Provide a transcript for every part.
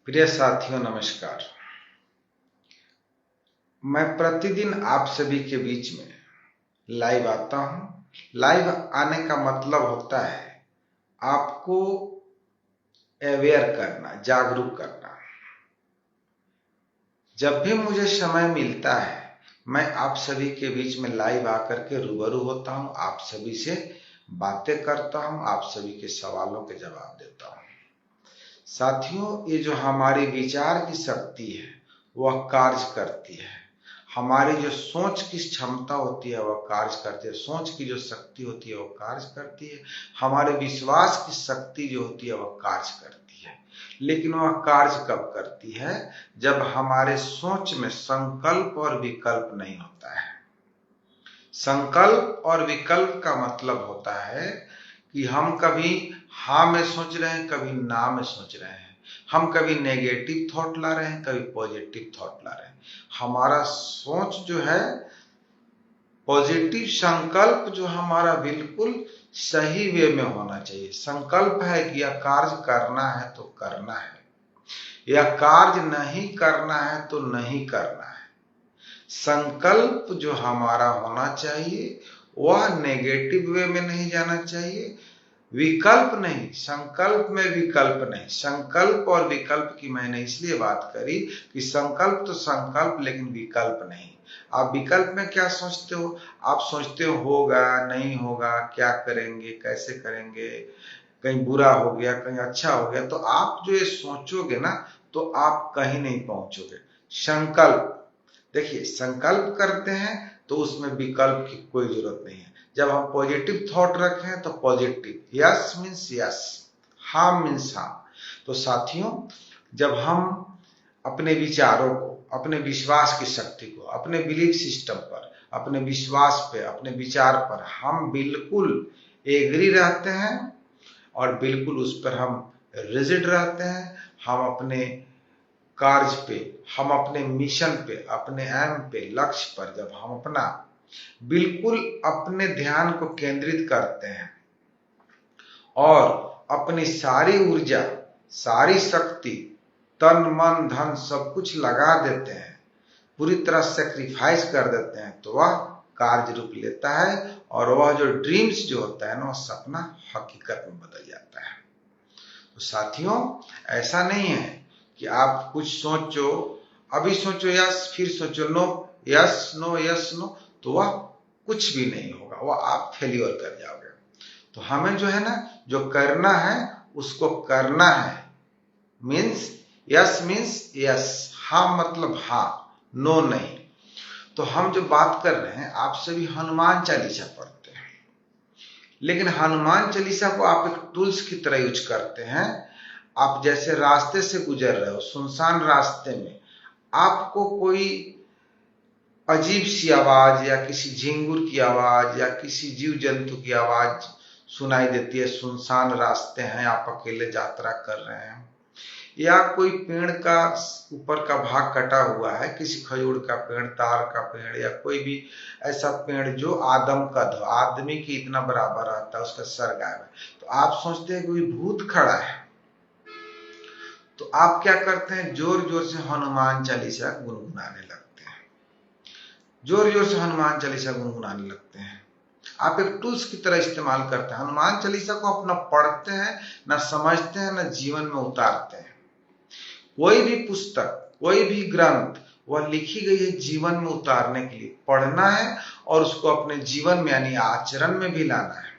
प्रिय साथियों, नमस्कार। मैं प्रतिदिन आप सभी के बीच में लाइव आता हूं। लाइव आने का मतलब होता है आपको अवेयर करना, जागरूक करना। जब भी मुझे समय मिलता है मैं आप सभी के बीच में लाइव आकर के रूबरू होता हूं, आप सभी से बातें करता हूं, आप सभी के सवालों के जवाब देता हूं। साथियों, ये जो हमारी विचार की शक्ति है वह कार्य करती है। हमारी जो सोच की क्षमता होती है वह कार्य करती है। सोच की जो शक्ति होती है वह कार्य करती है। हमारे विश्वास की शक्ति जो होती है वह कार्य करती है। लेकिन वह कार्य कब करती है? जब हमारे सोच में संकल्प और विकल्प नहीं होता है। संकल्प और विकल्प का मतलब होता है कि हम कभी हाँ में सोच रहे हैं, कभी ना में सोच रहे हैं। हम कभी नेगेटिव थॉट ला रहे हैं, कभी पॉजिटिव थॉट ला रहे हैं। हमारा सोच जो है, पॉजिटिव संकल्प जो हमारा बिल्कुल सही वे में होना चाहिए। संकल्प है कि यह कार्य करना है तो करना है, या कार्य नहीं करना है तो नहीं करना है। संकल्प जो हमारा होना चाहिए वह नेगेटिव वे में नहीं जाना चाहिए। विकल्प नहीं, संकल्प में विकल्प नहीं। संकल्प और विकल्प की मैंने इसलिए बात करी कि संकल्प तो संकल्प, लेकिन विकल्प नहीं। आप विकल्प में क्या सोचते हो? आप सोचते हो होगा, नहीं होगा, क्या करेंगे, कैसे करेंगे, कहीं बुरा हो गया, कहीं अच्छा हो गया। तो आप जो ये सोचोगे ना तो आप कहीं नहीं पहुंचोगे। संकल्प, देखिए, संकल्प करते हैं तो उसमें विकल्प की कोई जरूरत नहीं है। जब हम पॉजिटिव थॉट रखें तो पॉजिटिव, यस मीन्स यस, हाँ मीन्स हाँ। तो साथियों, जब हम अपने विचारों को, अपने विश्वास की शक्ति को, अपने बिलीफ सिस्टम पर, अपने विश्वास पे, अपने विचार पर हम बिल्कुल एग्री रहते हैं और बिल्कुल उस पर हम रिजिड रहते हैं, हम अपने कार्य पे, हम अपने मिशन पे, अपने एम पे, लक्ष्य पर जब हम अपना बिल्कुल अपने ध्यान को केंद्रित करते हैं और अपनी सारी ऊर्जा, सारी शक्ति, तन मन धन सब कुछ लगा देते हैं, पूरी तरह सेक्रीफाइस कर देते हैं, तो वह कार्य रूप लेता है और वह जो ड्रीम्स जो होता है ना, वह सपना हकीकत में बदल जाता है। तो साथियों, ऐसा नहीं है कि आप कुछ सोचो, अभी सोचो यस, फिर सोचो no, yes no yes no, तो वह कुछ भी नहीं होगा, वह आप फेलियर कर जाओगे। तो हमें जो है ना, जो करना है उसको करना है। मीन्स मीन्स यस, हाँ मतलब हाँ, नो नहीं। तो हम जो बात कर रहे हैं, आप सभी हनुमान चालीसा पढ़ते हैं, लेकिन हनुमान चालीसा को आप एक टूल्स की तरह यूज करते हैं। आप जैसे रास्ते से गुजर रहे हो, सुनसान रास्ते में आपको कोई अजीब सी आवाज या किसी झिंगुर की आवाज या किसी जीव जंतु की आवाज सुनाई देती है। सुनसान रास्ते हैं, आप अकेले यात्रा कर रहे हैं, या कोई पेड़ का ऊपर का भाग कटा हुआ है, किसी खजूर का पेड़, तार का पेड़, या कोई भी ऐसा पेड़ जो आदम कद हो, आदमी की इतना बराबर रहता है, उसका सर गायब है। तो आप सोचते हैं कोई भूत खड़ा है, तो आप क्या करते हैं? जोर जोर से हनुमान चालीसा गुनगुनाने लगते हैं। जोर जोर से हनुमान चालीसा गुनगुनाने लगते हैं। आप एक टूल्स की तरह इस्तेमाल करते हैं। हनुमान चालीसा को अपना पढ़ते हैं, ना समझते हैं, ना जीवन में उतारते हैं। कोई भी पुस्तक, कोई भी ग्रंथ, वह लिखी गई है जीवन में उतारने के लिए। पढ़ना है और उसको अपने जीवन में यानी आचरण में भी लाना है।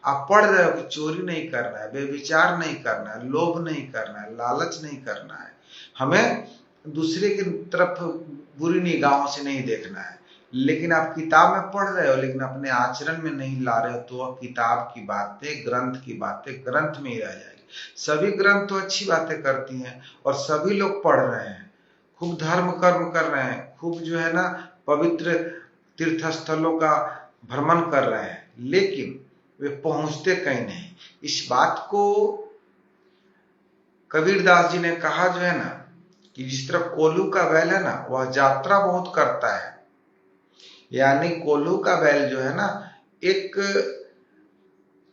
आप पढ़ रहे हो कि चोरी नहीं करना है, बेविचार नहीं करना है, लोभ नहीं करना है, लालच नहीं करना है, हमें दूसरे की तरफ बुरी निगाहों से नहीं देखना है। लेकिन आप किताब में पढ़ रहे हो लेकिन अपने आचरण में नहीं ला रहे हो, तो वह किताब की बातें, ग्रंथ की बातें ग्रंथ में ही रह जाएगी। सभी ग्रंथ तो अच्छी बातें करती हैं और सभी लोग पढ़ रहे हैं, खूब धर्म कर्म कर रहे हैं, खूब जो है ना पवित्र तीर्थ स्थलों का भ्रमण कर रहे हैं, लेकिन वे पहुंचते कहीं नहीं। इस बात को कबीरदास जी ने कहा जो है ना, कि जिस तरह कोल्हू का बैल है ना, वह यात्रा बहुत करता है, यानी कोल्हू का बैल जो है ना, एक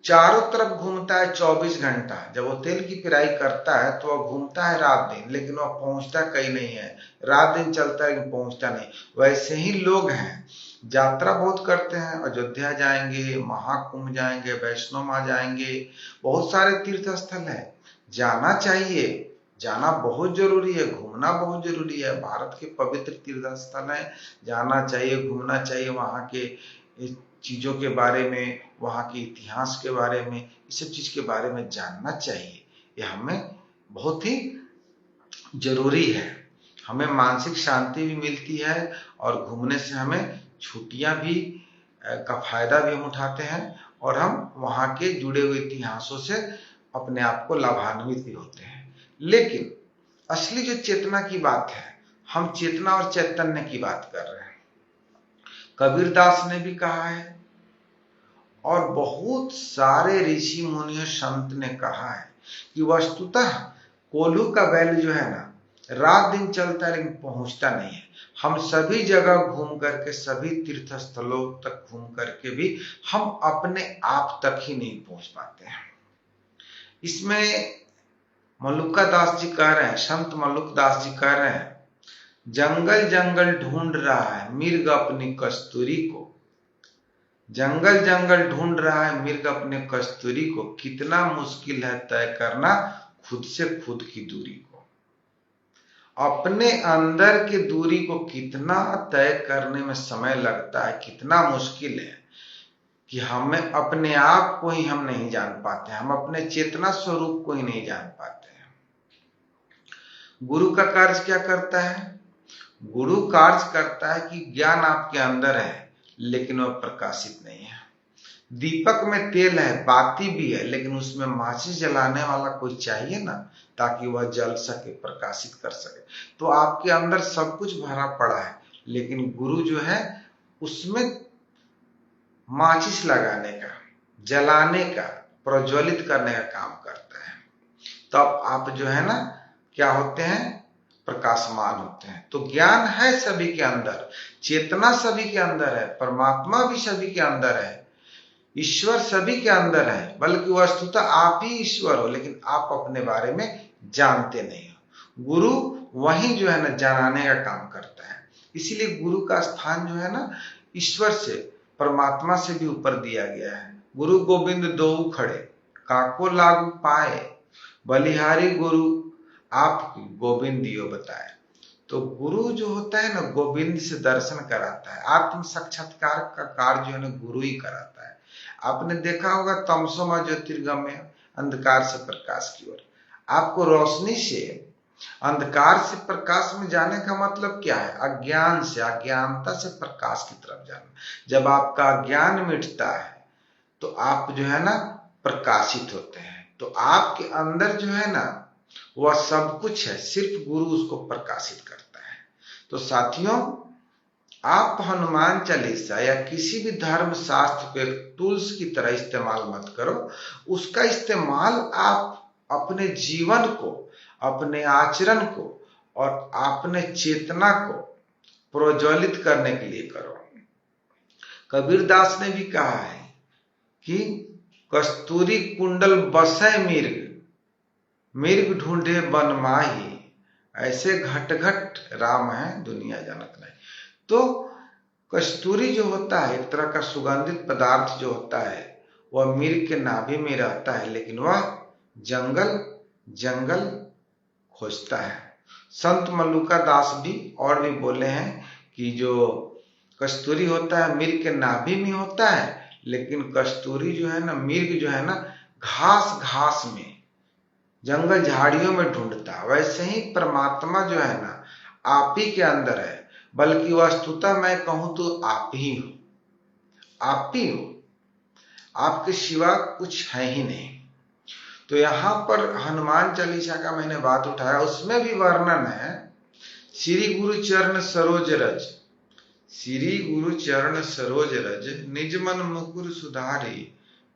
चारों तरफ घूमता है 24 घंटा। जब वो तेल की पेराई करता है तो वह घूमता है रात दिन, लेकिन वह पहुंचता कहीं नहीं है। रात दिन चलता है लेकिन पहुंचता नहीं। वैसे ही लोग हैं, यात्रा बहुत करते हैं, अयोध्या जाएंगे, महाकुंभ जाएंगे, वैष्णो माँ जाएंगे, बहुत सारे तीर्थ स्थल है, जाना चाहिए, जाना बहुत जरूरी है, घूमना बहुत जरूरी है। भारत के पवित्र तीर्थ स्थल है, जाना चाहिए, घूमना चाहिए, वहां के चीजों के बारे में, वहां के इतिहास के बारे में, इस सब चीज के बारे में जानना चाहिए। ये हमें बहुत ही जरूरी है। हमें मानसिक शांति भी मिलती है और घूमने से हमें छुट्टियां भी का फायदा भी हम उठाते हैं और हम वहां के जुड़े हुए इतिहासों से अपने आप को लाभान्वित भी होते हैं। लेकिन असली जो चेतना की बात है, हम चेतना और चैतन्य की बात कर रहे हैं। कबीर दास ने भी कहा है और बहुत सारे ऋषि मुनि संत ने कहा है कि वस्तुतः कोल्हू का बैल जो है ना, रात दिन चलता है लेकिन पहुंचता नहीं है। हम सभी जगह घूम करके, सभी तीर्थ स्थलों तक घूम करके भी हम अपने आप तक ही नहीं पहुंच पाते हैं। इसमें मलुका दास जी कह रहे हैं, संत मलुक दास जी कह रहे हैं, जंगल जंगल ढूंढ रहा है मिर्ग अपनी कस्तूरी को, जंगल जंगल ढूंढ रहा है मिर्ग अपने कस्तूरी को, कितना मुश्किल है तय करना खुद से खुद की दूरी को। अपने अंदर की दूरी को कितना तय करने में समय लगता है, कितना मुश्किल है कि हमें अपने आप को ही हम नहीं जान पाते, हम अपने चेतना स्वरूप को ही नहीं जान पाते हैं। गुरु का कार्य क्या करता है? गुरु कार्य करता है कि ज्ञान आपके अंदर है लेकिन वह प्रकाशित नहीं है। दीपक में तेल है, बाती भी है, लेकिन उसमें माचिस जलाने वाला कोई चाहिए ना, ताकि वह जल सके, प्रकाशित कर सके। तो आपके अंदर सब कुछ भरा पड़ा है, लेकिन गुरु जो है उसमें माचिस लगाने का, जलाने का, प्रज्वलित करने का काम करता है। तब आप जो है ना क्या होते हैं? प्रकाशमान होते हैं। तो ज्ञान है सभी के अंदर, चेतना सभी के अंदर है, परमात्मा भी सभी के अंदर है, ईश्वर सभी के अंदर है, बल्कि वस्तुतः आप ही ईश्वर हो, लेकिन आप अपने बारे में जानते नहीं हो। गुरु वही जो है ना जनाने का काम करता है। इसीलिए गुरु का स्थान जो है ना ईश्वर से, परमात्मा से भी ऊपर दिया गया है। गुरु गोविंद दो खड़े, काको लागू पाए, बलिहारी गुरु आप गोविंद दियो बताए। तो गुरु जो होता है ना गोविंद से दर्शन कराता है, आत्म साक्षात्कार का कार्य जो है ना गुरु ही कराता है। आपने देखा होगा तमसोमा ज्योतिर्गमय, अंधकार से प्रकाश की ओर। आपको रोशनी से, अंधकार से प्रकाश में जाने का मतलब क्या है? अज्ञान से, अज्ञानता से प्रकाश की तरफ जाना। जब आपका ज्ञान मिटता है तो आप जो है ना प्रकाशित होते हैं। तो आपके अंदर जो है ना वह सब कुछ है, सिर्फ गुरु उसको प्रकाशित करता है। तो साथियों, आप हनुमान चालीसा या किसी भी धर्म शास्त्र को एक टूल्स की तरह इस्तेमाल मत करो। उसका इस्तेमाल आप अपने जीवन को, अपने आचरण को और अपने चेतना को प्रज्वलित करने के लिए करो। कबीर दास ने भी कहा है कि कस्तूरी कुंडल बसै मिर्ग, मिर्ग ढूंढे बन माही, ऐसे घट घट राम है दुनिया जनक नहीं। तो कस्तूरी जो होता है एक तरह का सुगंधित पदार्थ जो होता है, वह मिर्ग के नाभि में रहता है, लेकिन वह जंगल जंगल खोजता है। संत मल्लुका दास भी और भी बोले हैं कि जो कस्तूरी होता है मिर्ग के नाभि में होता है, लेकिन कस्तूरी जो है ना, मिर्ग जो है ना घास घास में, जंगल झाड़ियों में ढूंढता। वैसे ही परमात्मा जो है ना आप ही के अंदर है, बल्कि वस्तुतः मैं कहूं तो आप ही हो, आप ही हो, आपके सिवा कुछ है ही नहीं। तो यहां पर हनुमान चालीसा का मैंने बात उठाया, उसमें भी वर्णन है, श्री गुरु चरण सरोज रज, श्री गुरु चरण सरोज रज, निज मन मुकुर सुधारी,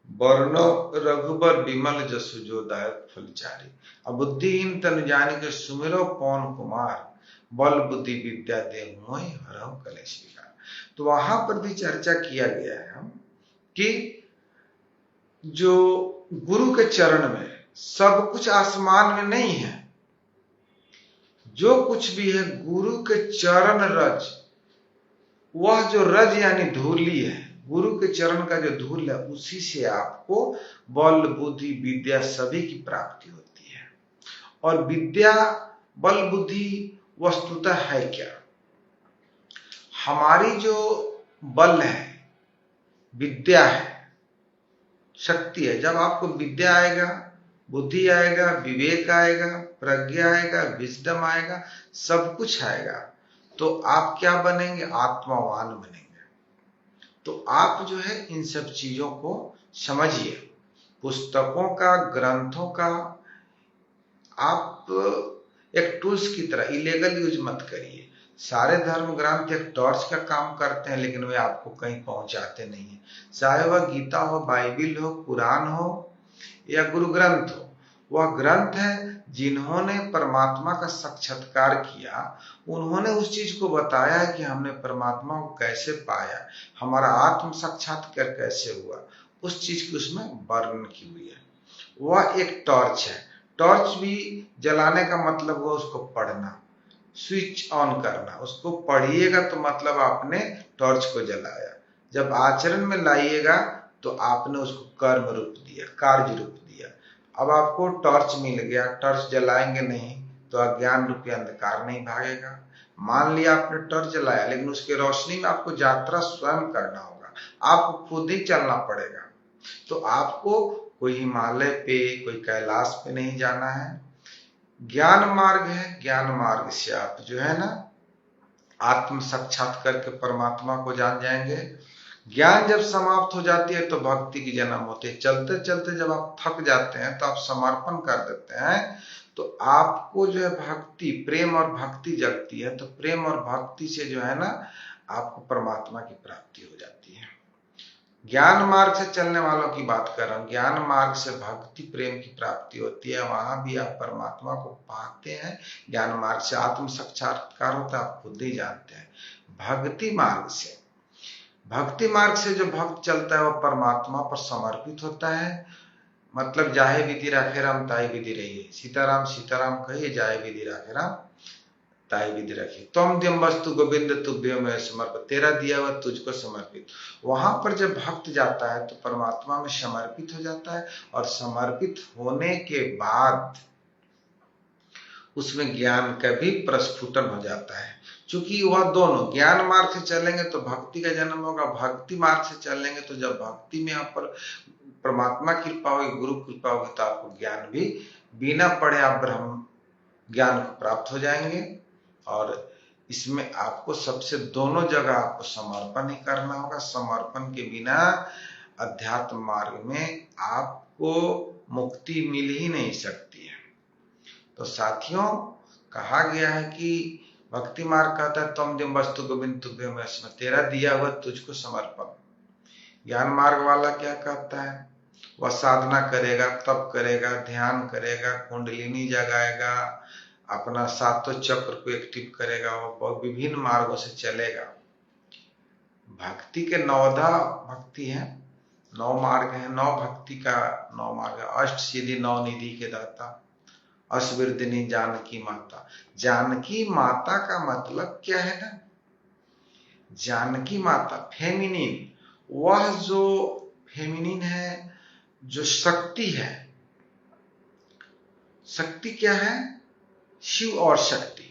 वर्णो रघुबर विमल जसु जो दायक फलचारी। अब बुद्धिहीन तन जान के सुमिरो पवन कुमार, बल बुद्धि विद्या दे मोहि हरहु कलेश विकार। तो वहां पर भी चर्चा किया गया है कि जो गुरु के चरण में सब कुछ आसमान में नहीं है, जो कुछ भी है गुरु के चरण रज, वह जो रज यानी धूली है, गुरु के चरण का जो धूल है, उसी से आपको बल बुद्धि विद्या सभी की प्राप्ति होती है। और विद्या बल बुद्धि वस्तुतः है क्या? हमारी जो बल है, विद्या है, शक्ति है। जब आपको विद्या आएगा, बुद्धि आएगा, विवेक आएगा, प्रज्ञा आएगा, विजडम आएगा, सब कुछ आएगा, तो आप क्या बनेंगे? आत्मावान बनेंगे। तो आप जो है इन सब चीजों को समझिए। पुस्तकों का, ग्रंथों का आप एक टूल्स की तरह इलीगल यूज मत करिए। सारे धर्म ग्रंथ एक टॉर्च का काम करते हैं, लेकिन वे आपको कहीं पहुंचाते नहीं है। चाहे वह गीता हो, बाइबिल हो, कुरान हो या गुरु ग्रंथ हो, वह ग्रंथ है जिन्होंने परमात्मा का साक्षात्कार किया, उन्होंने उस चीज को बताया है कि हमने परमात्मा को कैसे पाया, हमारा आत्म साक्षात्कार कैसे हुआ, उस चीज की उसमें वर्णन की हुई है। वह एक टॉर्च है। टॉर्च भी जलाने का मतलब हुआ उसको पढ़ना, स्विच ऑन करना। उसको पढ़िएगा तो मतलब आपने टॉर्च को जलाया। जब आचरण में लाइएगा तो आपने उसको कर्म रूप दिया, कार्य रूप दिया। अब आपको टॉर्च मिल गया, टॉर्च जलाएंगे नहीं तो अज्ञान रूपी अंधकार नहीं भागेगा। मान लिया आपने टॉर्च जलाया, लेकिन उसकी रोशनी में आपको यात्रा स्वयं करना होगा, आपको खुद ही चलना पड़ेगा। तो आपको कोई हिमालय पे, कोई कैलाश पे नहीं जाना है। ज्ञान मार्ग है, ज्ञान मार्ग से आप जो है ना आत्म साक्षात करके परमात्मा को जान जाएंगे। ज्ञान जब समाप्त हो जाती है तो भक्ति की जन्म होती है। चलते चलते जब आप थक जाते हैं तो आप समर्पण कर देते हैं, तो आपको जो है भक्ति, प्रेम और भक्ति जगती है। तो प्रेम और भक्ति से जो है ना आपको परमात्मा की प्राप्ति हो जाती है। ज्ञान मार्ग से चलने वालों की बात कर रहा हूं। ज्ञान मार्ग से भक्ति प्रेम की प्राप्ति होती है, वहां भी आप परमात्मा को पाते हैं। ज्ञान मार्ग से आत्म साक्षात्कार होता है, आप खुद ही जानते हैं। भक्ति मार्ग से, भक्ति मार्ग से जो भक्त चलता है वह परमात्मा पर समर्पित होता है। मतलब जाहे विधि राखे राम ताई विधि रहिए, सीताराम सीताराम कहिए, जाहे विधि राखे राम ताई विधि रखी। तुम दिम वस्तु गोविंद तुभ्य में समर्पित, तेरा दिया हुआ तुझको समर्पित। वहां पर जब भक्त जाता है तो परमात्मा में समर्पित हो जाता है, और समर्पित होने के बाद उसमें ज्ञान का भी प्रस्फुटन हो जाता है। क्योंकि वह दोनों, ज्ञान मार्ग से चलेंगे तो भक्ति का जन्म होगा, भक्ति मार्ग से चलेंगे तो जब भक्ति में आप पर परमात्मा कृपा होगी, गुरु कृपा होगी, तो आपको ज्ञान भी बिना पढ़े आप ब्रह्म ज्ञान को प्राप्त हो जाएंगे। और इसमें आपको सबसे दोनों जगह आपको समर्पण ही करना होगा। समर्पण के बिना अध्यात्म मार्ग में आपको मुक्ति मिल ही नहीं सकती है। तो साथियों, कहा गया है कि भक्ति मार्ग कहता है तुम दिम वस्तु गोविंद तुभ्य में, तेरा दिया हुआ तुझको समर्पण। ज्ञान मार्ग वाला क्या कहता है? वह साधना करेगा, तप करेगा, ध्यान करेगा, कुंडलिनी जगाएगा, अपना सातों चक्र को एक्टिव करेगा, वो विभिन्न मार्गों से चलेगा। भक्ति के 9 भक्ति है, 9 मार्ग है। 9 भक्ति का 9 मार्ग है। अष्ट सिद्धि 9 निधि के दाता, अश्वरदिनी जानकी माता। जानकी माता का मतलब क्या है ना? जानकी माता फेमिनिन, वह जो फेमिनिन है, जो शक्ति है। शक्ति क्या है? शिव और शक्ति।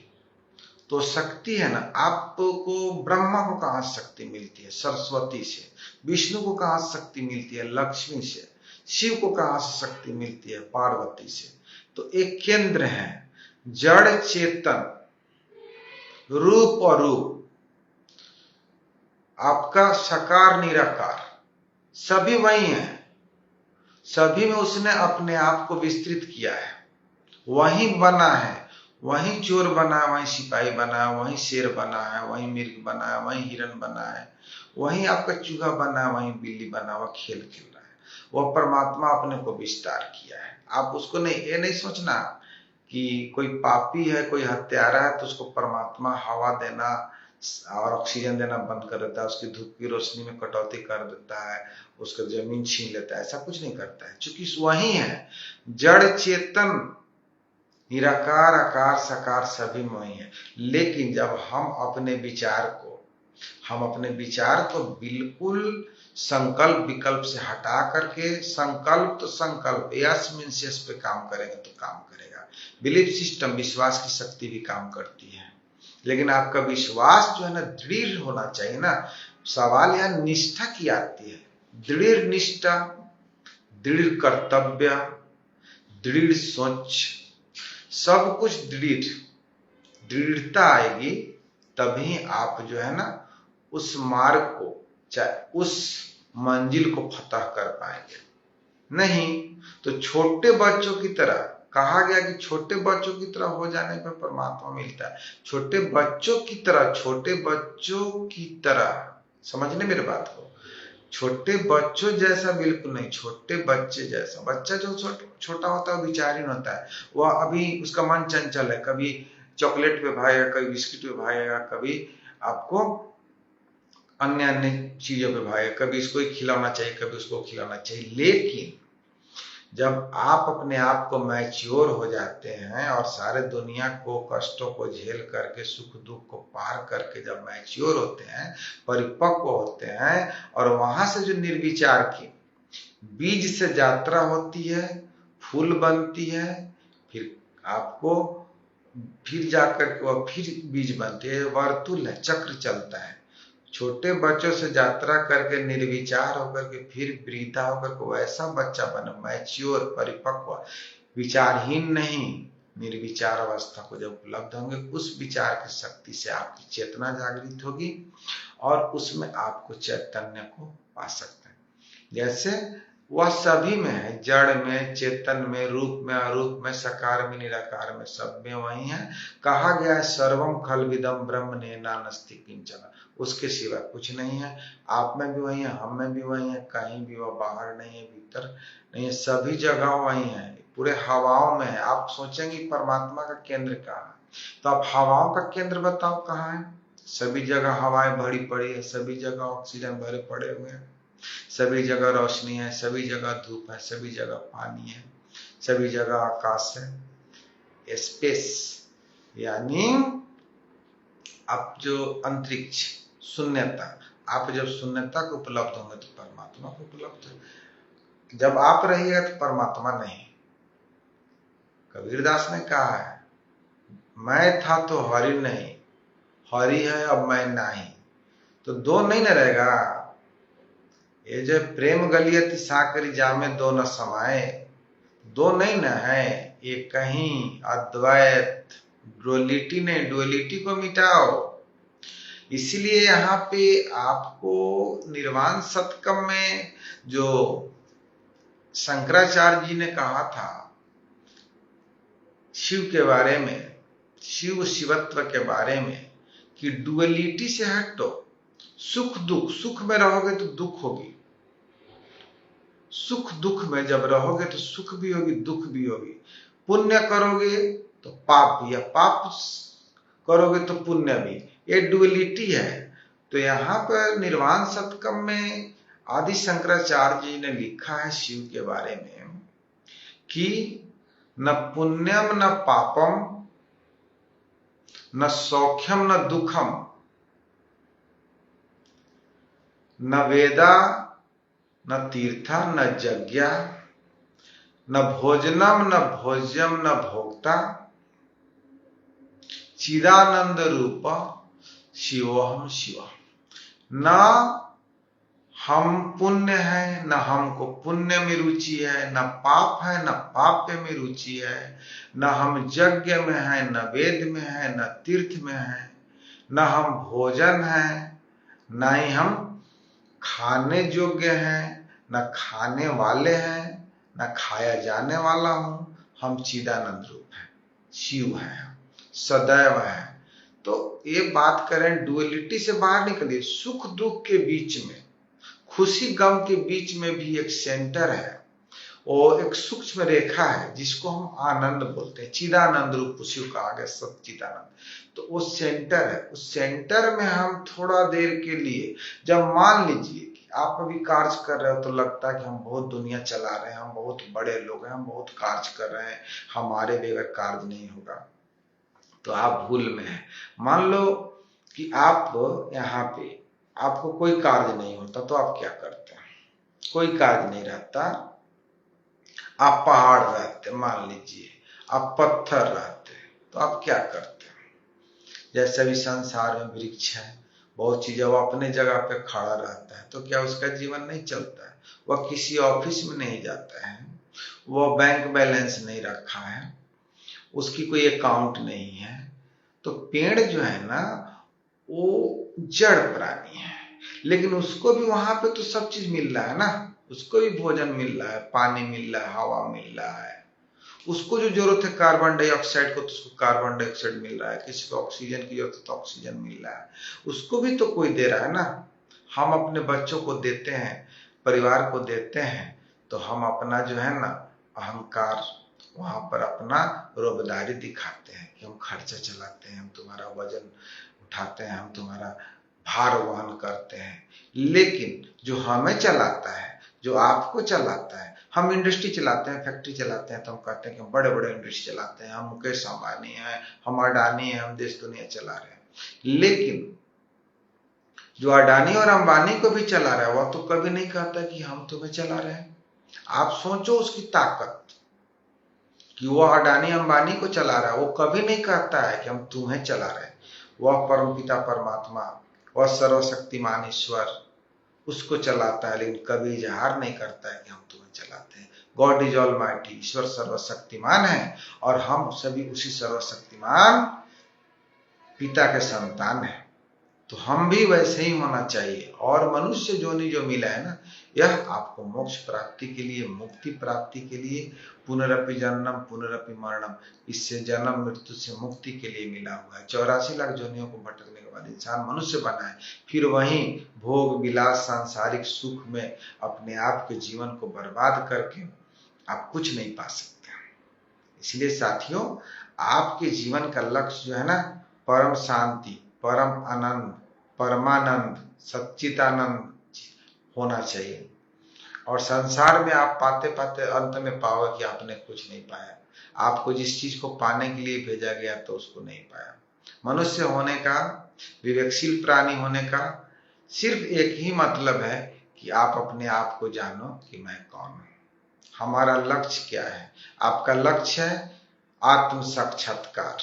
तो शक्ति है ना, आपको ब्रह्मा को कहां शक्ति मिलती है? सरस्वती से। विष्णु को कहां शक्ति मिलती है? लक्ष्मी से। शिव को कहां से शक्ति मिलती है? पार्वती से। तो एक केंद्र है, जड़ चेतन, रूप और रूप, आपका साकार निराकार, सभी वही है। सभी में उसने अपने आप को विस्तृत किया है, वही बना है। वही चोर बना, वही सिपाही बना, वही शेर बना है, वही मिर्ग बना है, वही हिरन बना है, वही आपका चूहा बना है, वही बिल्ली बना, वह खेल खेल रहा है। वह परमात्मा अपने को विस्तार किया है। आप उसको नहीं, ये नहीं सोचना कि कोई पापी है, कोई हत्यारा है तो उसको परमात्मा हवा देना और ऑक्सीजन देना बंद कर देता है, उसकी धूप की रोशनी में कटौती कर देता है, उसका जमीन छीन लेता है, ऐसा कुछ नहीं करता है, क्योंकि वही है जड़ चेतन, निराकार आकार साकार सभी में वही है। लेकिन जब हम अपने विचार को बिल्कुल संकल्प विकल्प से हटा करके संकल्प तो संकल्प यस मीन्स यस पे काम करेंगे तो काम करेगा। बिलीफ सिस्टम, विश्वास की शक्ति भी काम करती है, लेकिन आपका विश्वास जो है ना दृढ़ होना चाहिए ना। सवाल यहाँ निष्ठा की आती है, दृढ़ निष्ठा, दृढ़ कर्तव्य, दृढ़ सोच, सब कुछ दृढ़ता आएगी तभी आप जो है ना उस मार्ग को, चाहे उस मंजिल को फतह कर पाएंगे। नहीं तो छोटे बच्चों की तरह कहा गया कि छोटे बच्चों की तरह हो जाने पर परमात्मा मिलता है। छोटे बच्चों की तरह समझने मेरे बात को, छोटे बच्चों जैसा बिल्कुल नहीं, छोटे बच्चे जैसा। बच्चा जो छोटा होता है विचारहीन होता है, वह अभी उसका मन चंचल है, कभी चॉकलेट पे भागेगा, कभी बिस्किट पे भागेगा, कभी आपको अन्य अन्य चीजों पे भागेगा, कभी इसको ही खिलाना चाहिए, कभी उसको खिलाना चाहिए। लेकिन जब आप अपने आप को मैच्योर हो जाते हैं और सारे दुनिया को कष्टों को झेल करके सुख दुख को पार करके जब मैच्योर होते हैं, परिपक्व होते हैं, और वहां से जो निर्विचार की बीज से यात्रा होती है, फूल बनती है, फिर आपको फिर जाकर के वह फिर बीज बनती है, वर्तुल है, चक्र चलता है। छोटे बच्चों से यात्रा करके निर्विचार होकर के फिर वृद्धा होकर के वैसा बच्चा बने, मैच्योर, परिपक्व, विचारहीन नहीं, निर्विचार अवस्था को जब उपलब्ध होंगे, उस विचार की शक्ति से आपकी चेतना जागृत होगी और उसमें आपको चैतन्य को पा सकते हैं। जैसे वह सभी में है, जड़ में, चेतन में, रूप में, अरूप में, साकार में, निराकार में, सब में वही है। कहा गया है सर्वम खलविदम ब्रह्म नास्ति किंचन, उसके सिवा कुछ नहीं है। आप में भी वही है, हम में भी वही है, कहीं भी वह बाहर नहीं है, भीतर नहीं है, सभी जगह वही है, पूरे हवाओं में है। आप सोचेंगे परमात्मा का केंद्र कहाँ है, तो आप हवाओं का केंद्र बताओ कहाँ है। सभी जगह हवाएं भरी पड़ी है, सभी जगह ऑक्सीजन भरे पड़े हुए हैं, सभी जगह रोशनी है, सभी जगह धूप है, सभी जगह पानी है, सभी जगह आकाश है। स्पेस यानी आप जो अंतरिक्ष, शून्यता, आप जब शून्यता को उपलब्ध होंगे तो परमात्मा को उपलब्ध है। जब आप रहिएगा तो परमात्मा नहीं। कबीरदास ने कहा है, मैं था तो हरि नहीं, हरि है अब मैं नहीं, तो दो नहीं न रहेगा। ये जो प्रेम गलियत साकरी जामे दो न समाये, दो नहीं न है, ये कहीं अद्वैत डुअलिटी ने, डुअलिटी को मिटाओ। इसलिए यहाँ पे आपको निर्वाण शतकम में जो शंकराचार्य जी ने कहा था शिव के बारे में, शिव शिवत्व के बारे में, कि डुअलिटी से हटो, सुख दुख, सुख में रहोगे तो दुख होगी, सुख दुख में जब रहोगे तो सुख भी होगी, दुख भी होगी। पुण्य करोगे तो पाप भी, या पाप करोगे तो पुण्य भी, ये डुअलिटी है। तो यहाँ पर निर्वाण शतकम में आदि शंकराचार्य जी ने लिखा है शिव के बारे में कि न पुण्यम न पापम न सौख्यम न दुखम न वेदा न तीर्था न यज्ञा न भोजनम न भोज्यम न भोक्ता चिदानंद रूप शिवोहम शिव। न हम पुण्य है, न हमको पुण्य में रुचि है, न पाप है, न पाप्य में रुचि है, न हम यज्ञ में है, न वेद में है, न तीर्थ में है, न हम भोजन है, न ही हम खाने योग्य हैं, न खाने वाले हैं, न खाया जाने वाला हूं। हम चिदानंद रूप है, शिव है, सदैव है। तो ये बात करें, डुअलिटी से बाहर निकलिए, सुख दुख के बीच में, खुशी गम के बीच में भी एक सेंटर है। वो एक सूक्ष्म रेखा है जिसको हम आनंद बोलते हैं। चिदानंद रूप उसी को कहा गया, सच्चिदानंद। तो वो सेंटर है, उस सेंटर में हम थोड़ा देर के लिए, जब मान लीजिए कि आप अभी कार्य कर रहे हो तो लगता है कि हम बहुत दुनिया चला रहे हैं, हम बहुत बड़े लोग हैं, हम बहुत कार्य कर रहे हैं, हमारे बगैर कार्य नहीं होगा, तो आप भूल में हैं। मान लो कि आप यहाँ पे आपको कोई कार्य नहीं होता तो आप क्या करते हैं? कोई कार्य नहीं रहता, आप पहाड़ रहते, मान लीजिए आप पत्थर रहते, तो आप क्या करते हैं? जैसे अभी संसार में वृक्ष है, बहुत चीजें, वो अपने जगह पे खड़ा रहता है, तो क्या उसका जीवन नहीं चलता है? वह किसी ऑफिस में नहीं जाता है, वह बैंक बैलेंस नहीं रखा है, उसकी कोई अकाउंट नहीं है। तो पेड़ जो है ना, वो जड़ प्राणी है, लेकिन उसको भी वहां पे तो सब चीज मिल रहा है ना, उसको भी भोजन मिल रहा है, पानी मिल रहा है, हवा मिल रहा है, उसको जो जरूरत है कार्बन डाइऑक्साइड को, तो उसको कार्बन डाइऑक्साइड मिल रहा है, किसी को ऑक्सीजन की जरूरत है तो ऑक्सीजन मिल रहा है, उसको भी तो कोई दे रहा है ना। हम अपने बच्चों को देते हैं, परिवार को देते हैं, तो हम अपना जो है ना अहंकार वहां पर अपना रोबदारी दिखाते हैं कि हम खर्चा चलाते हैं, हम तुम्हारा वजन उठाते हैं, हम तुम्हारा भार वहन करते हैं। लेकिन जो हमें चलाता है, जो आपको चलाता है, हम इंडस्ट्री चलाते हैं, फैक्ट्री चलाते हैं, तो हम कहते हैं कि हम बड़े बड़े इंडस्ट्री चलाते हैं, हम मुकेश अंबानी हैं, हम अडानी हैं, हम देश दुनिया चला रहे हैं। लेकिन जो अडानी और अंबानी को भी चला रहा है, वह तो कभी नहीं कहता कि हम तुम्हें चला रहे हैं। आप सोचो उसकी ताकत कि वह अडानी अंबानी को चला रहा है, वो कभी नहीं कहता है कि हम तुम्हें चला रहे हैं। वह परमपिता परमात्मा, वह सर्वशक्तिमान ईश्वर उसको चलाता है, लेकिन कभी इजहार नहीं करता है कि हम तुम्हें चलाते हैं। गॉड इज ऑलमाइटी, ईश्वर सर्वशक्तिमान है और हम सभी उसी सर्वशक्तिमान पिता के संतान हैं। तो हम भी वैसे ही होना चाहिए। और मनुष्य जोनि जो मिला है ना, यह आपको मोक्ष प्राप्ति के लिए, मुक्ति प्राप्ति के लिए, पुनरपि जन्म पुनरपि मरणम, इससे जन्म मृत्यु से मुक्ति के लिए मिला हुआ है। 84 लाख जोनियों को भटकने के बाद इंसान मनुष्य बना है, फिर वहीं भोग विलास सांसारिक सुख में अपने आप के जीवन को बर्बाद करके आप कुछ नहीं पा सकते। इसलिए साथियों, आपके जीवन का लक्ष्य जो है ना, परम शांति, परम आनंद, परमानंद, सच्चिदानंद होना चाहिए। और संसार में आप पाते पाते अंत में पाओगे कि आपने कुछ नहीं पाया। आपको जिस चीज को पाने के लिए भेजा गया तो उसको नहीं पाया। मनुष्य होने का, विवेकशील प्राणी होने का सिर्फ एक ही मतलब है कि आप अपने आप को जानो कि मैं कौन हूं। हमारा लक्ष्य क्या है? आपका लक्ष्य है आत्म साक्षात्कार,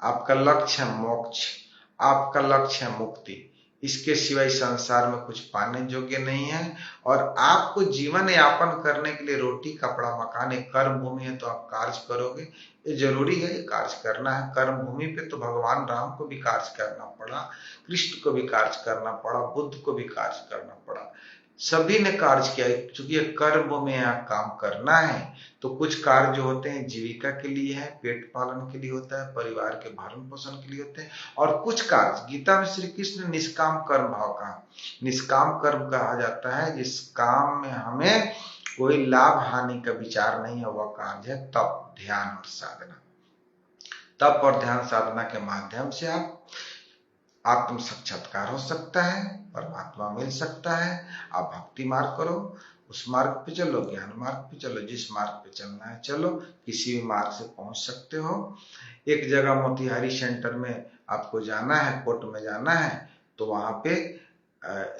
आपका लक्ष्य है मोक्ष, आपका लक्ष्य है मुक्ति। इसके सिवाय संसार में कुछ पाने योग्य नहीं है। और आपको जीवन यापन करने के लिए रोटी कपड़ा मकान एक कर्म भूमि है, तो आप कार्य करोगे, ये जरूरी है, ये कार्य करना है। कर्म भूमि पे तो भगवान राम को भी कार्य करना पड़ा, कृष्ण को भी कार्य करना पड़ा, बुद्ध को भी कार्य करना पड़ा, सभी ने कार्य किया। चूंकि ये कर्म भूमि यहाँ काम करना है, तो कुछ कार्य जो होते हैं जीविका के लिए है, पेट पालन के लिए होता है, परिवार के भरण पोषण के लिए होते हैं। और कुछ कार्य गीता में श्री कृष्ण ने निष्काम कर्म भाव कहा। निष्काम कर्म कहा जाता है जिस काम में हमें कोई लाभ हानि का विचार नहीं है, वह कार्य है तप, ध्यान और साधना। तप और ध्यान साधना के माध्यम से आप आत्म साक्षात्कार हो सकता है, परमात्मा मिल सकता है। आप भक्ति मार्ग करो, उस मार्ग पे चलो, ज्ञान मार्ग पे चलो, जिस मार्ग पे चलना है चलो, किसी भी मार्ग से पहुंच सकते हो। एक जगह मोतिहारी सेंटर में आपको जाना है, कोर्ट में जाना है, तो वहां पे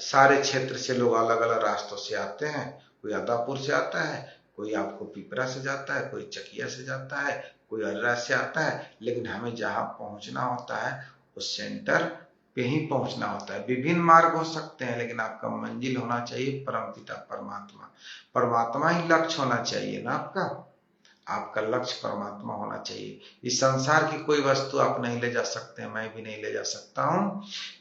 सारे क्षेत्र से लोग अलग अलग रास्तों से आते हैं। कोई अदापुर से आता है, कोई आपको पिपरा से जाता है, कोई चकिया से जाता है, कोई अर्रा से आता है, लेकिन हमें जहां पहुंचना होता है उस सेंटर पे ही पहुंचना होता है। विभिन्न मार्ग हो सकते हैं, लेकिन आपका मंजिल होना चाहिए परमपिता परमात्मा। परमात्मा ही लक्ष्य होना चाहिए ना आपका, आपका लक्ष्य परमात्मा होना चाहिए। इस संसार की कोई वस्तु आप नहीं ले जा सकते, मैं भी नहीं ले जा सकता हूं,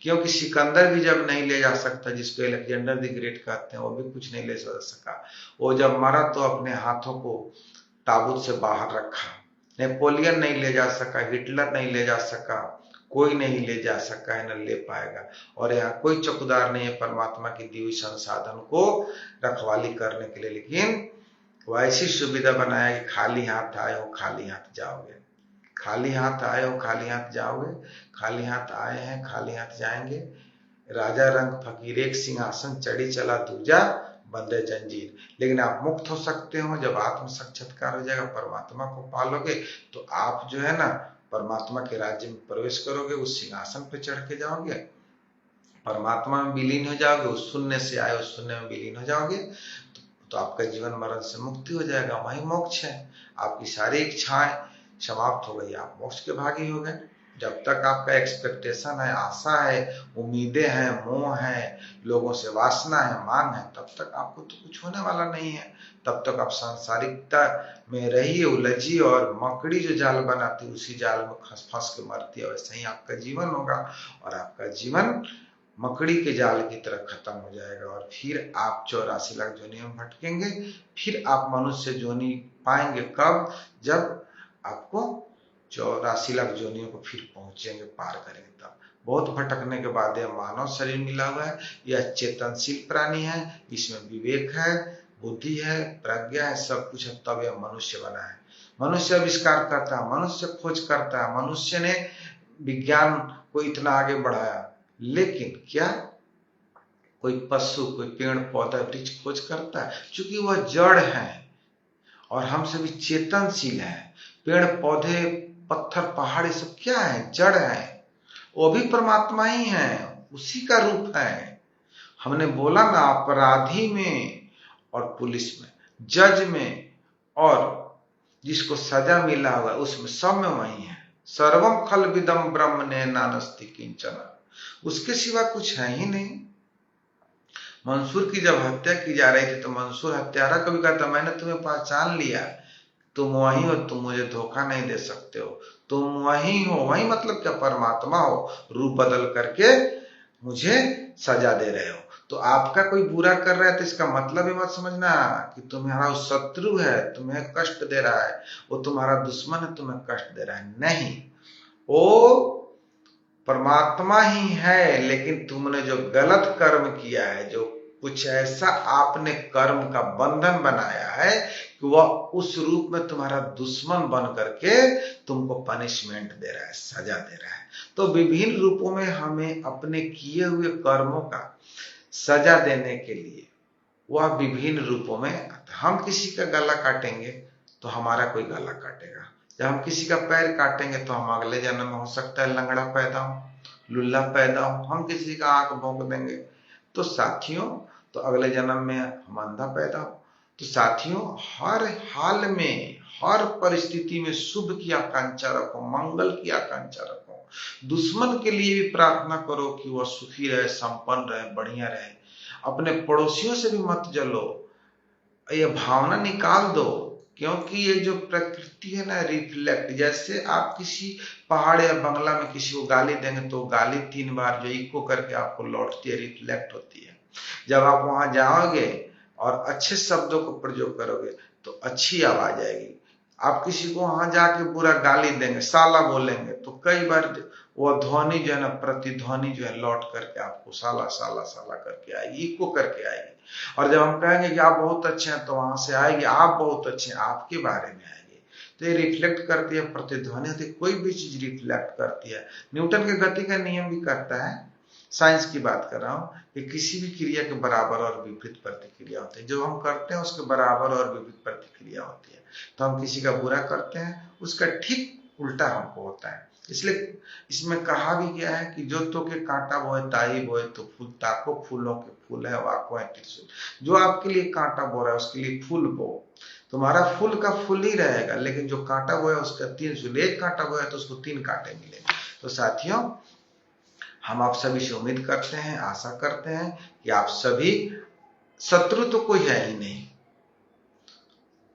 क्योंकि सिकंदर भी जब नहीं ले जा सकता, जिसको अलेक्जेंडर द ग्रेट कहते हैं, वो भी कुछ नहीं ले सका। वो जब मरा तो अपने हाथों को ताबूत से बाहर रखा। नेपोलियन नहीं ले जा सका, हिटलर नहीं ले जा सका, कोई नहीं ले जा सका है, न ले पाएगा। और यहाँ कोई चौकीदार नहीं है परमात्मा की दी हुई संसाधन को रखवाली करने के लिए। लेकिन वो ऐसी सुविधा बनाया कि खाली हाथ आए हो खाली हाथ जाओगे, खाली हाथ आए हो खाली हाथ जाओगे, खाली हाथ आए हैं खाली हाथ जाएंगे। राजा रंग फकीर एक सिंहासन चढ़ी चला दूजा बंधे जंजीर। लेकिन आप मुक्त हो सकते हो जब आत्म साक्षात्कार हो जाएगा, परमात्मा को पालोगे तो आप जो है ना परमात्मा के राज्य में प्रवेश करोगे, उस सिंहासन पे चढ़ के जाओगे, परमात्मा में विलीन हो जाओगे, उस शून्य से आए उस शून्य में विलीन हो जाओगे, तो आपका जीवन मरण से मुक्ति हो जाएगा, वही मोक्ष है। आपकी सारी इच्छाएं समाप्त हो गई, आप मोक्ष के भागी हो गए। जब तक आपका एक्सपेक्टेशन है, आशा है, उम्मीदें हैं, मोह है, लोगों से वासना है, मांग है, तब तक आपको तो कुछ होने वाला नहीं है। तब तक आप सांसारिकता में रहिए उलझिए, और मकड़ी जो जाल बनाती उसी जाल में फंस के मरती है, वैसे ही आपका जीवन होगा और आपका जीवन मकड़ी के जाल की तरह खत्म हो जाएगा। और फिर आप 84 लाख जोनियों में भटकेंगे, फिर आप मनुष्य जोनी पाएंगे कब? जब आपको 84 लाख जोनियों को फिर पहुंचेंगे, पार करेंगे तब। बहुत भटकने के बाद यह मानव शरीर मिला हुआ है, यह चेतनशील प्राणी है, इसमें विवेक है, बुद्धि है, प्रज्ञा है, सब कुछ है, तब यह मनुष्य बना है। मनुष्य आविष्कार करता है, मनुष्य खोज करता है, मनुष्य ने विज्ञान को इतना आगे बढ़ाया। लेकिन क्या कोई पशु, कोई पेड़ पौधा वृक्ष खोज करता है? क्योंकि वह जड़ है और हम सभी चेतनशील हैं। पेड़ पौधे पत्थर पहाड़ ये सब क्या है? जड़ है, वो भी परमात्मा ही है, उसी का रूप है। हमने बोला ना, अपराधी में और पुलिस में, जज में और जिसको सजा मिला हुआ उसमें, सब में वही है। सर्वम खल विदम ब्रह्म ने नानस्ति किंचन, उसके सिवा कुछ है ही नहीं। मंसूर की जब हत्या की जा रही थी तो मंसूर हत्यारा को भी कहता, मैंने तुम्हें पहचान लिया, तुम वही हो, तुम मुझे धोखा नहीं दे सकते हो, तुम वही हो। वही मतलब क्या? परमात्मा हो, रूप बदल करके मुझे सजा दे रहे हो। तो आपका कोई बुरा कर रहा है तो इसका मतलब ये मत समझना कि तुम्हारा शत्रु है, तुम्हें कष्ट दे रहा है, वो तुम्हारा दुश्मन है, तुम्हें कष्ट दे रहा है। नहीं, वो परमात्मा ही है, लेकिन तुमने जो गलत कर्म किया है, जो कुछ ऐसा आपने कर्म का बंधन बनाया है कि वह उस रूप में तुम्हारा दुश्मन बन करके तुमको पनिशमेंट दे रहा है, सजा दे रहा है। तो विभिन्न रूपों में हमें अपने किए हुए कर्मों का सजा देने के लिए वह विभिन्न रूपों में, हम किसी का गला काटेंगे तो हमारा कोई गला काटेगा, जब हम किसी का पैर काटेंगे तो हम अगले जन्म में हो सकता है लंगड़ा पैदा हो, लुल्ला पैदा हो। हम किसी का आंख भोंक देंगे तो साथियों, तो अगले जन्म में हम अंधा पैदा हो। तो साथियों, हर हाल में, हर परिस्थिति में शुभ की आकांक्षा रखो, मंगल की आकांक्षा रखो। दुश्मन के लिए भी प्रार्थना करो कि वह सुखी रहे, संपन्न रहे, बढ़िया रहे। अपने पड़ोसियों से भी मत जलो, ये भावना निकाल दो, क्योंकि ये जो प्रकृति है ना, रिफ्लेक्ट, जैसे आप किसी पहाड़ या बंगला में किसी को गाली देंगे तो गाली 3 बार जो इको करके आपको लौटती है, रिफ्लेक्ट होती है। जब आप वहां जाओगे और अच्छे शब्दों को प्रयोग करोगे तो अच्छी आवाज आएगी। आप किसी को वहां जाके बुरा गाली देंगे, साला बोलेंगे, तो कई बार वह ध्वनि जो है ना, प्रतिध्वनि जो है लौट करके आपको साला साला साला करके आएगी, इको करके आएगी। और जब हम कहेंगे कि आप बहुत अच्छे हैं तो वहां से आएगी आप बहुत अच्छे हैं, आपके बारे में आएगी। तो ये रिफ्लेक्ट करती है, प्रतिध्वनि होती है, कोई भी चीज रिफ्लेक्ट करती है। न्यूटन के गति का नियम भी करता है, साइंस की बात कर रहा हूं, कि किसी भी क्रिया के बराबर और विपरीत प्रतिक्रिया होती है। जो हम करते हैं उसके बराबर और विपरीत प्रतिक्रिया होती है। तो हम किसी का बुरा करते हैं, उसका ठीक उल्टा हमको होता है। इसलिए इसमें कहा भी गया है कि जो तो के कांटा बोए ताई बोए तो फूल, ताको फूलों के फूल है, वाको है त्रिशूल। जो आपके लिए कांटा बो रहा है उसके लिए फूल बो, तुम्हारा फूल का फूल ही रहेगा, लेकिन जो कांटा बोया उसका 3 सूल, एक कांटा बोया तो उसको 3 कांटे मिलेंगे। तो साथियों, हम आप सभी से उम्मीद करते हैं, आशा करते हैं कि आप सभी, शत्रु तो कोई है ही नहीं,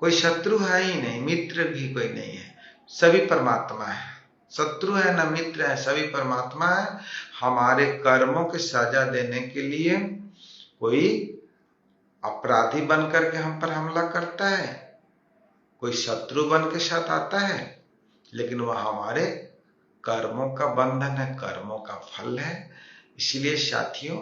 कोई शत्रु है ही नहीं, मित्र भी कोई नहीं है, सभी परमात्मा है। शत्रु है न मित्र है, सभी परमात्मा है। हमारे कर्मों की सजा देने के लिए कोई अपराधी बन करके हम पर हमला करता है, कोई शत्रु बन के साथ आता है, लेकिन वह हमारे कर्मों का बंधन है, कर्मों का फल है। इसलिए साथियों,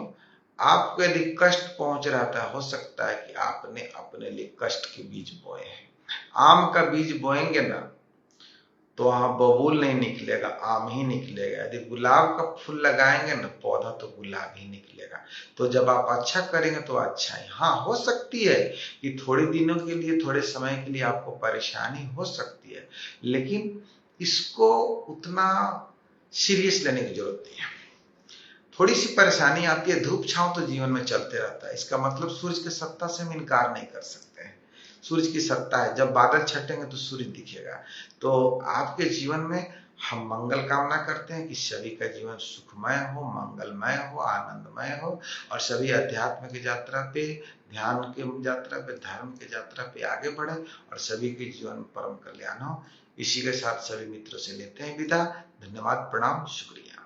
आपको यदि कष्ट पहुंच रहा था, हो सकता है कि आपने अपने लिए कष्ट के बीज बोए हैं। आम का बीज बोएंगे ना तो वहां बबूल नहीं निकलेगा, आम ही निकलेगा। यदि गुलाब का फूल लगाएंगे ना पौधा, तो गुलाब ही निकलेगा। तो जब आप अच्छा करेंगे तो अच्छा ही। हाँ, हो सकती है कि थोड़े दिनों के लिए, थोड़े समय के लिए आपको परेशानी हो सकती है, लेकिन इसको उतना सीरियस लेने की जरूरत नहीं है। थोड़ी सी परेशानी आती है, धूप छांव तो जीवन में चलते रहता है। इसका मतलब सूरज की सत्ता से हम इनकार नहीं कर सकते हैं। सूरज की सत्ता है, जब बादल छटेंगे तो सूरज दिखेगा। तो आपके जीवन में हम मंगल कामना करते हैं कि सभी का जीवन सुखमय हो, मंगलमय हो, आनंदमय हो, और सभी अध्यात्म की यात्रा पे, ध्यान की यात्रा पे, धर्म की यात्रा पे आगे बढ़े, और सभी के जीवन में परम कल्याण हो। इसी के साथ सभी मित्रों से लेते हैं विदा। धन्यवाद, प्रणाम, शुक्रिया।